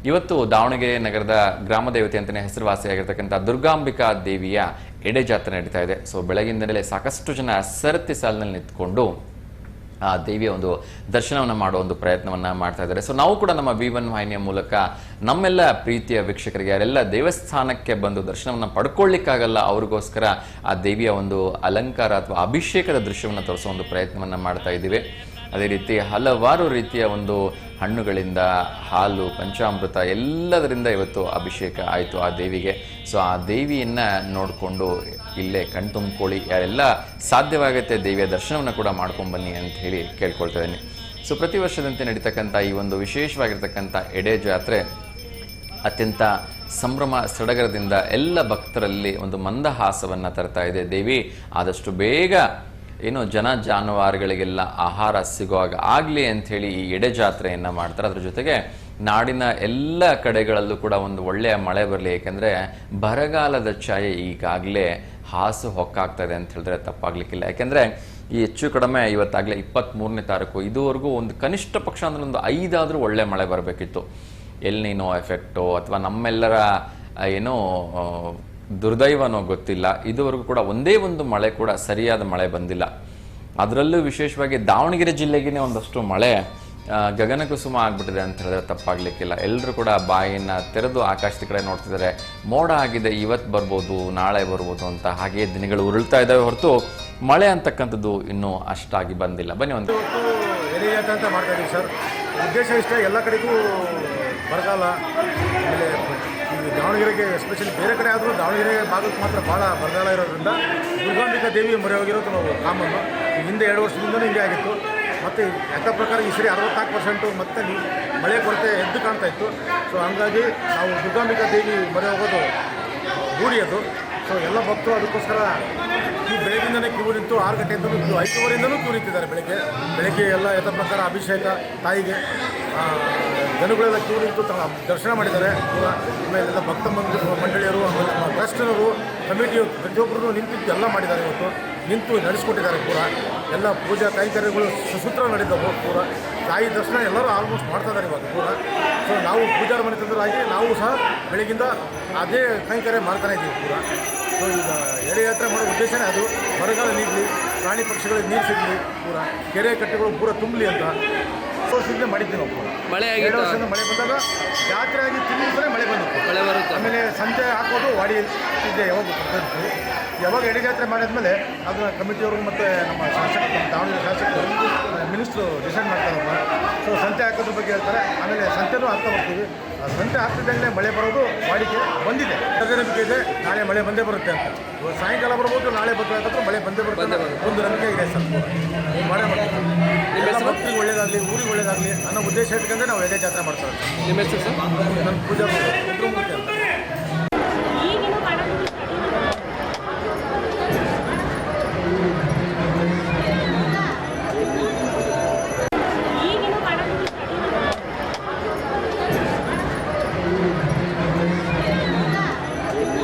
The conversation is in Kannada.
ಇವತ್ತು ದಾವಣಗೆರೆ ನಗರದ ಗ್ರಾಮ ದೇವತೆ ಅಂತಲೇ ಹೆಸರುವಾಸಿಯಾಗಿರ್ತಕ್ಕಂಥ ದುರ್ಗಾಂಬಿಕಾ ದೇವಿಯ ಎಡೆ ಜಾತ್ರೆ ನಡೀತಾ ಇದೆ. ಸೊ ಬೆಳಗಿನಿಂದಲೇ ಸಾಕಷ್ಟು ಜನ ಸರತಿ ಸಾಲಿನಲ್ಲಿ ನಿಂತ್ಕೊಂಡು ಆ ದೇವಿಯ ಒಂದು ದರ್ಶನವನ್ನು ಮಾಡೋ ಒಂದು ಪ್ರಯತ್ನವನ್ನ ಮಾಡ್ತಾ ಇದ್ದಾರೆ. ಸೊ ನಾವು ಕೂಡ ನಮ್ಮ V1 ವಾಹಿನಿಯ ಮೂಲಕ ನಮ್ಮೆಲ್ಲ ಪ್ರೀತಿಯ ವೀಕ್ಷಕರಿಗೆ ಯಾರೆಲ್ಲ ದೇವಸ್ಥಾನಕ್ಕೆ ಬಂದು ದರ್ಶನವನ್ನು ಪಡ್ಕೊಳ್ಳಿಕ್ಕಾಗಲ್ಲ ಅವ್ರಿಗೋಸ್ಕರ ಆ ದೇವಿಯ ಒಂದು ಅಲಂಕಾರ ಅಥವಾ ಅಭಿಷೇಕದ ದೃಶ್ಯವನ್ನು ತೋರಿಸೋ ಒಂದು ಪ್ರಯತ್ನವನ್ನ ಮಾಡ್ತಾ ಇದ್ದೀವಿ. ಅದೇ ರೀತಿ ಹಲವಾರು ರೀತಿಯ ಒಂದು ಹಣ್ಣುಗಳಿಂದ ಹಾಲು ಪಂಚಾಮೃತ ಎಲ್ಲದರಿಂದ ಇವತ್ತು ಅಭಿಷೇಕ ಆಯಿತು ಆ ದೇವಿಗೆ. ಸೊ ಆ ದೇವಿಯನ್ನು ನೋಡಿಕೊಂಡು ಇಲ್ಲೇ ಕಣ್ತುಂಬಿಕೊಳ್ಳಿ, ಯಾರೆಲ್ಲ ಸಾಧ್ಯವಾಗುತ್ತೆ ದೇವಿಯ ದರ್ಶನವನ್ನು ಕೂಡ ಮಾಡ್ಕೊಂಡ್ಬನ್ನಿ ಅಂತ ಹೇಳಿ ಕೇಳ್ಕೊಳ್ತಾ ಇದ್ದೀನಿ. ಸೊ ಪ್ರತಿ ವರ್ಷದಂತೆ ನಡೀತಕ್ಕಂಥ ಈ ಒಂದು ವಿಶೇಷವಾಗಿರ್ತಕ್ಕಂಥ ಎಡೆ ಜಾತ್ರೆ ಅತ್ಯಂತ ಸಂಭ್ರಮ ಸಡಗರದಿಂದ ಎಲ್ಲ ಭಕ್ತರಲ್ಲಿ ಒಂದು ಮಂದಹಾಸವನ್ನು ತರ್ತಾ ಇದೆ. ದೇವಿ ಆದಷ್ಟು ಬೇಗ ಏನು ಜನ ಜಾನುವಾರುಗಳಿಗೆಲ್ಲ ಆಹಾರ ಸಿಗುವಾಗ ಆಗಲಿ ಅಂಥೇಳಿ ಈ ಎಡೆ ಜಾತ್ರೆಯನ್ನು ಮಾಡ್ತಾರೆ. ಅದ್ರ ಜೊತೆಗೆ ನಾಡಿನ ಎಲ್ಲ ಕಡೆಗಳಲ್ಲೂ ಕೂಡ ಒಂದು ಒಳ್ಳೆಯ ಮಳೆ ಬರಲಿ, ಏಕೆಂದರೆ ಬರಗಾಲದ ಛಾಯೆ ಈಗಾಗಲೇ ಹಾಸು ಹೊಕ್ಕಾಗ್ತಾ ಇದೆ ಅಂತ ಹೇಳಿದ್ರೆ ತಪ್ಪಾಗ್ಲಿಕ್ಕಿಲ್ಲ. ಯಾಕೆಂದರೆ ಈ ಹೆಚ್ಚು ಕಡಿಮೆ ಇವತ್ತಾಗಲೇ 23ನೇ ತಾರೀಕು ಇದುವರೆಗೂ ಒಂದು ಕನಿಷ್ಠ ಪಕ್ಷ ಅಂದ್ರೆ ಒಂದು 5 ಆದರೂ ಒಳ್ಳೆ ಮಳೆ ಬರಬೇಕಿತ್ತು. ಎಲ್ನಿನೋ ಎಫೆಕ್ಟೋ ಅಥವಾ ನಮ್ಮೆಲ್ಲರ ಏನೋ ದುರ್ದೈವನೋ ಗೊತ್ತಿಲ್ಲ, ಇದುವರೆಗೂ ಕೂಡ ಒಂದೇ ಒಂದು ಮಳೆ ಕೂಡ ಸರಿಯಾದ ಮಳೆ ಬಂದಿಲ್ಲ. ಅದರಲ್ಲೂ ವಿಶೇಷವಾಗಿ ದಾವಣಗೆರೆ ಜಿಲ್ಲೆಗೇ ಒಂದಷ್ಟು ಮಳೆ ಗಗನಕುಸುಮ ಆಗ್ಬಿಟ್ಟಿದೆ ಅಂತ ಹೇಳಿದ್ರೆ ತಪ್ಪಾಗ್ಲಿಕ್ಕಿಲ್ಲ. ಎಲ್ಲರೂ ಕೂಡ ಬಾಯಿನ ತೆರೆದು ಆಕಾಶದ ಕಡೆ ನೋಡ್ತಿದ್ದಾರೆ. ಮೋಡ ಆಗಿದೆ, ಇವತ್ತು ಬರ್ಬೋದು ನಾಳೆ ಬರ್ಬೋದು ಅಂತ ಹಾಗೆಯೇ ದಿನಗಳು ಉರುಳ್ತಾ ಇದ್ದಾವೆ ಹೊರತು ಮಳೆ ಅಂತಕ್ಕಂಥದ್ದು ಇನ್ನೂ ಅಷ್ಟಾಗಿ ಬಂದಿಲ್ಲ. ಬನ್ನಿ ಒಂದು ಅಂತ ಮಾಡ್ತಾ ಇದೀವಿ ಸರ್. ಉದ್ದೇಶ ಇಷ್ಟ, ಎಲ್ಲ ಕಡೆಗೂ ಬರಗಾಲ. ಆಮೇಲೆ ಈ ದಾವಣಗೆರೆಗೆ ಎಸ್ಪೆಷಲಿ ಬೇರೆ ಕಡೆ ಆದರೂ ದಾವಣಗೆರೆ ಭಾಗಕ್ಕೆ ಮಾತ್ರ ಭಾಳ ಬರಗಾಲ ಇರೋದ್ರಿಂದ ದುರ್ಗಾಂಬಿಕಾ ದೇವಿ ಮೊರೆ ಹೋಗಿರೋದು ನಾವು ಕಾಮನ್ನು. ಹಿಂದೆ 2 ವರ್ಷದಿಂದಲೂ ಹಿಂಗೆ ಆಗಿತ್ತು. ಮತ್ತು ಲೆಕ್ಕ ಪ್ರಕಾರ ಈ ಸರಿ 64% ಮತ್ತೆ ಮಳೆ ಕೊರತೆ ಎದ್ದು ಕಾಣ್ತಾ ಇತ್ತು. ಸೊ ಹಂಗಾಗಿ ನಾವು ದುರ್ಗಾಂಬಿಕಾ ದೇವಿ ಮೊರೆ ಹೋಗೋದು ರೂಢಿ ಅದು. ಸೊ ಎಲ್ಲ ಭಕ್ತರು ಅದಕ್ಕೋಸ್ಕರ ಬೆಳಗ್ಗಿಂದಲೇ ಕ್ಯೂ ನಿಂತು 6 ಗಂಟೆಯಿಂದಲೂ 5:15 ಕ್ಯೂ ನಿಂತಿದ್ದಾರೆ. ಬೆಳಗ್ಗೆ ಎಲ್ಲ ಯಥ ಪ್ರಕಾರ ಅಭಿಷೇಕ ತಾಯಿಗೆ ಜನಗಳೆಲ್ಲ ಕ್ಯೂ ನಿಂತು ದರ್ಶನ ಮಾಡಿದ್ದಾರೆ ಪೂರ. ಆಮೇಲೆ ಎಲ್ಲ ಭಕ್ತ ಮಂಡಳಿಯರು ಆಮೇಲೆ ನಮ್ಮ ಟ್ರಸ್ಟ್ನವರು ಕಮಿಟಿಯು ಪ್ರತಿಯೊಬ್ಬರು ನಿಂತು ಎಲ್ಲ ಮಾಡಿದ್ದಾರೆ. ಇವತ್ತು ನಿಂತು ನಡೆಸ್ಕೊಟ್ಟಿದ್ದಾರೆ ಪೂರ. ಎಲ್ಲ ಪೂಜಾ ಕೈಂಕರ್ಯಗಳು ಸುಸೂತ್ರ ನಡೆದವು ಪೂರ. ತಾಯಿ ದರ್ಶನ ಎಲ್ಲರೂ ಆಲ್ಮೋಸ್ಟ್ ಮಾಡ್ತಾ ಇದ್ದಾರೆ ಇವಾಗ ಪೂರ. ಸೊ ನಾವು ಪೂಜಾರ ಮನೆ ತಂದರಾಗಿ ನಾವು ಸಹ ಬೆಳಗಿಂದ ಅದೇ ಕೈಂಕರ್ಯ ಮಾಡ್ತಾನೆ ಇದ್ದೀವಿ ಪೂರ. ಸೊ ಈಗ ಎಡೆ ಯಾತ್ರೆ ಮಾಡೋ ಉದ್ದೇಶನೇ ಅದು, ಬರಗಾಲ ನೀಡಲಿ, ಪ್ರಾಣಿ ಪಕ್ಷಿಗಳಿಗೆ ನೀರು ಸಿಗಲಿ, ಪೂರ ಕೆರೆ ಕಟ್ಟೆಗಳು ಪೂರ ತುಂಬಲಿ ಅಂತ ವರ್ಷದಿಂದ ಮಾಡಿದ್ವಿ ನಾವು. ಮಳೆ 2 ವರ್ಷದಿಂದ ಮಳೆ ಬಂದಾಗ ಜಾತ್ರೆ ಆಗಿ ತಿಂಗಳೇ ಮಳೆ ಬಂದಿತ್ತು. ಮಳೆ ಬರುತ್ತೆ. ಆಮೇಲೆ ಸಂತೆ ಹಾಕೋದು ವಾಡಿ ಇದೆ ಯಾವಾಗ ಎಡೆ ಜಾತ್ರೆ ಮಾಡಿದ್ಮೇಲೆ ಅದನ್ನ ಕಮಿಟಿಯವರು ಮತ್ತು ನಮ್ಮ ಶಾಸಕರು, ದಾವಣಗೆರೆ ಶಾಸಕರು, ಮಿನಿಸ್ಟ್ರು ಡಿಸೈಡ್ ಮಾಡ್ತಾರಲ್ಲ. ಸೊ ಸಂತೆ ಹಾಕೋದ್ರ ಬಗ್ಗೆ ಹೇಳ್ತಾರೆ. ಆಮೇಲೆ ಸಂತೆನೂ ಹಾಕ್ತಾ ಬರ್ತೀವಿ. ಸಂತೆ ಹಾಕ್ತಿದ್ದಂಗೆ ಮಳೆ ಬರೋದು ವಾಡಿಕೆ ಬಂದಿದೆ. ನಂಬಿಕೆ ಇದೆ ನಾಳೆ ಮಳೆ ಬಂದೇ ಬರುತ್ತೆ ಅಂತ. ಸಾಯಂಕಾಲ ಬರ್ಬೋದು, ನಾಳೆ ಬರ್ಬೇಕಾದ್ರೂ ಮಳೆ ಬಂದೇ ಬರುತ್ತೆ ಒಂದು ನಂಬಿಕೆ ಇದೆ ಸರ್. ಮಾಡೇ ಮಾಡ್ತೀವಿ. ಎಲ್ಲ ಭಕ್ತರಿಗೆ ಒಳ್ಳೇದಾಗಲಿ, ಊರಿಗೆ ಒಳ್ಳೇದಾಗಲಿ ಅನ್ನೋ ಉದ್ದೇಶ ಇಟ್ಕೊಂಡ್ರೆ ನಾವು ಎಡೆ ಜಾತ್ರೆ ಮಾಡ್ತಾರೆ. ನಿಮ್ಮ ಹೆಸರು ಸರ್? ನನ್ನ ಪೂಜಾ